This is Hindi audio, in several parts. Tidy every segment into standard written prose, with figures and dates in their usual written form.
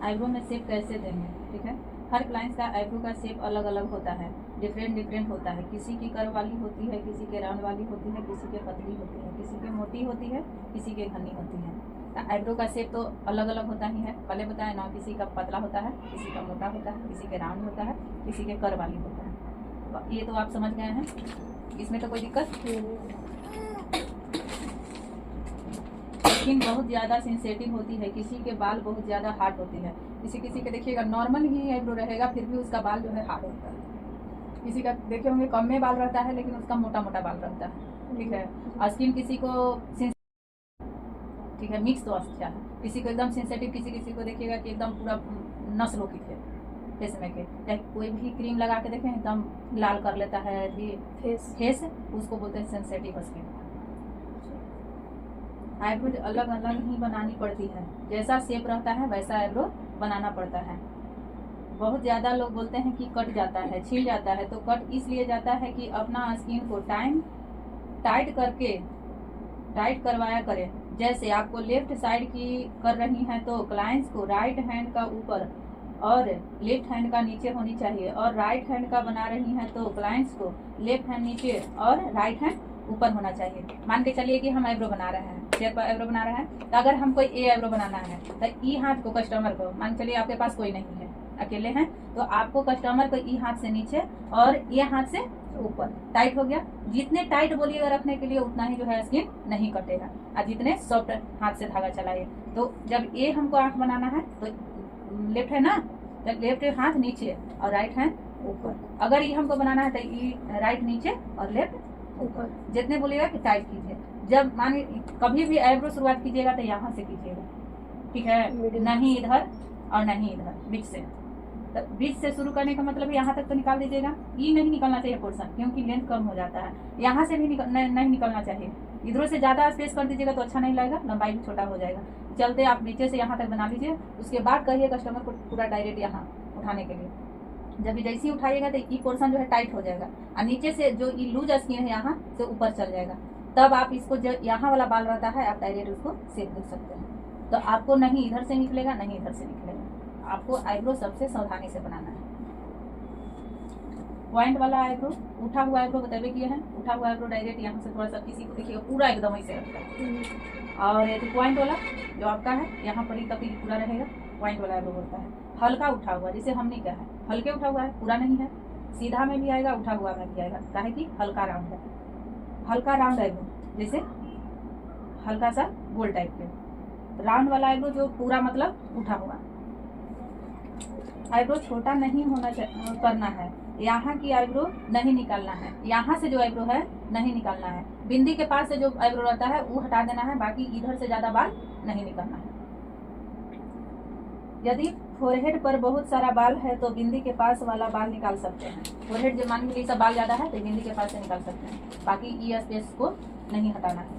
आईब्रो में शेप कैसे देंगे, ठीक है। हर क्लाइंट का आईब्रो का शेप अलग अलग होता है, डिफरेंट होता है। किसी की कर्व वाली होती है, किसी के राउंड वाली होती है, किसी के पतली होती है, किसी के मोटी होती है, किसी के घनी होती है। तो आईब्रो का शेप तो अलग अलग होता ही है, पहले बताया ना। किसी का पतला होता है, किसी का मोटा होता है, किसी के राउंड होता है, किसी के कर्व वाली होता है। तो ये तो आप समझ गए हैं, इसमें तो कोई दिक्कत नहीं। स्किन बहुत ज़्यादा सेंसिटिव होती है, किसी के बाल बहुत ज़्यादा हार्ड होती है। किसी के देखिएगा नॉर्मल ही आईब्रो रहेगा, फिर भी उसका बाल जो है हार्ड होता है। किसी का देखे होंगे कम में बाल रहता है, लेकिन उसका मोटा मोटा बाल रहता है, ठीक है। और स्किन किसी को ठीक है, मिक्स तो अच्छा है। किसी को एकदम सेंसिटिव, किसी को देखिएगा कि एकदम पूरा नस लोकी थे फेस में के, चाहे कोई भी क्रीम लगा के देखें एकदम लाल कर लेता है फेस, उसको बोलते हैं सेंसिटिव स्किन। आईब्रो अलग अलग ही बनानी पड़ती है, जैसा शेप रहता है वैसा आईब्रो बनाना पड़ता है। बहुत ज़्यादा लोग बोलते हैं कि कट जाता है, छिल जाता है। तो कट इसलिए जाता है कि अपना स्किन को टाइट करवाया करें। जैसे आपको लेफ्ट साइड की कर रही हैं तो क्लाइंट्स को राइट हैंड का ऊपर और लेफ्ट हैंड का नीचे होनी चाहिए, और राइट हैंड का बना रही हैं तो क्लाइंट्स को लेफ्ट हैंड नीचे और राइट हैंड ऊपर होना चाहिए। मान के चलिए कि हम आईब्रो बना रहे हैं, चेयर पर आईब्रो बना रहे हैं, तो अगर हम कोई ए आईब्रो बनाना है तो ई हाथ को कस्टमर को, मान चलिए आपके पास कोई नहीं है, अकेले हैं, तो आपको कस्टमर को ई हाथ से नीचे और ये हाथ से ऊपर टाइट हो गया। जितने टाइट बोलिएगा रखने के लिए उतना ही जो है स्किन नहीं कटेगा, और जितने सॉफ्ट हाथ से धागा चलाइए। तो जब ये हमको आंख बनाना है तो लेफ्ट है ना, जब लेफ्ट हाथ नीचे और राइट हैंड ऊपर। अगर ये हमको बनाना है तो ये राइट नीचे और लेफ्ट ऊपर। जितने बोलिएगा कि टाइट कीजिए। जब मानिए कभी भी आईब्रो शुरुआत कीजिएगा तो यहाँ से कीजिएगा, ठीक है, नहीं इधर और नहीं इधर, बीच से। तो बीच से शुरू करने का मतलब यहाँ तक तो निकाल दीजिएगा। ये नहीं निकलना चाहिए पोर्शन, क्योंकि लेंथ कम हो जाता है। यहाँ से भी नहीं निकलना चाहिए। इधरों से ज्यादा स्पेस कर दीजिएगा तो अच्छा नहीं लगेगा, लंबाई भी छोटा हो जाएगा। चलते आप नीचे से यहाँ तक बना लीजिए, उसके बाद कहिए कस्टमर को पूरा डायरेक्ट यहाँ उठाने के लिए। जब भी जैसे ही उठाइएगा तो ये पोर्शन जो है टाइट हो जाएगा, और नीचे से जो ये लूज स्किन है यहाँ से ऊपर चल जाएगा। तब आप इसको जो यहाँ वाला बाल रहता है आप डायरेक्ट उसको शेप दे सकते हैं। तो आपको नहीं इधर से निकलेगा, नहीं इधर से निकलेगा। आपको आईब्रो सबसे सावधानी से बनाना है। पॉइंट वाला आईब्रो, उठा हुआ आईब्रो बतावे किए हैं। उठा हुआ आईब्रो डायरेक्ट यहाँ से थोड़ा सा, किसी को देखिएगा पूरा एकदम ऐसे रखता है। और ये पॉइंट वाला जो आपका है यहाँ पर ही तक पूरा रहेगा, पॉइंट वाला आईब्रो होता है। हल्का उठा हुआ, जैसे हमने क्या है हल्के उठा हुआ है, पूरा नहीं है। सीधा में भी आएगा, उठा हुआ में भी आएगा, काहे कि हल्का राउंड है। हल्का राउंड आईब्रो जैसे हल्का सा गोल टाइप के। राउंड वाला आईब्रो जो पूरा मतलब उठा हुआ। आईब्रो छोटा नहीं होना करना है। यहाँ की आईब्रो नहीं निकालना है, यहाँ से जो आईब्रो है नहीं निकालना है। बिंदी के पास से जो आईब्रो रहता है वो हटा देना है, बाकी इधर से ज्यादा बाल नहीं निकालना है। यदि फोरहेड पर बहुत सारा बाल है तो बिंदी के पास वाला बाल निकाल सकते हैं। फोरहेड जो मान लीजिए सब बाल ज्यादा है तो बिंदी के पास से निकाल सकते हैं, बाकी ई स्पेस को नहीं हटाना है।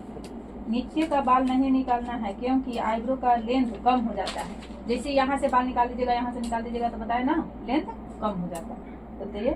नीचे का बाल नहीं निकालना है, क्योंकि आईब्रो का लेंथ कम हो जाता है। जैसे यहाँ से बाल निकाल दीजिएगा, यहाँ से निकाल दीजिएगा तो बताए ना लेंथ कम हो जाता है। तो ये